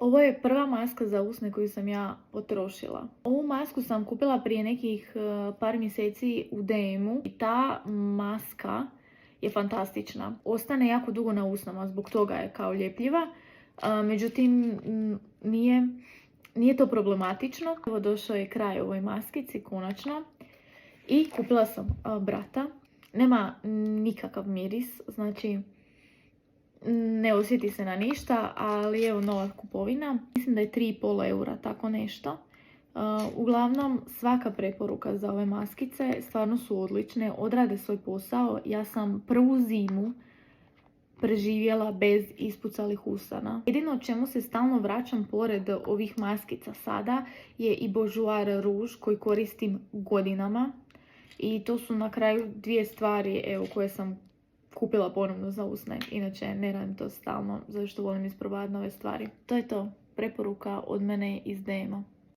Ovo je prva maska za usne koju sam ja potrošila. Ovu masku sam kupila prije nekih par mjeseci u DM-u i ta maska je fantastična. Ostane jako dugo na usnama, zbog toga je kao ljepljiva. Međutim, nije to problematično. Evo, došao je kraj ovoj maskici, konačno. I kupila sam Brata. Nema nikakav miris, znači ne osjeti se na ništa, ali evo nova kupovina. Mislim da je 3,5 eura, tako nešto. Uglavnom, svaka preporuka za ove maskice, stvarno su odlične, odrade svoj posao. Ja sam prvu zimu preživjela bez ispucalih usana. Jedino čemu se stalno vraćam pored ovih maskica sada je i Bourjois ruž koji koristim godinama. I to su na kraju dvije stvari evo, koje sam kupila ponovno za usne. Inače ne radim to stalno, zato što volim isprobavati nove stvari. To je to. Preporuka od mene iz DM-a.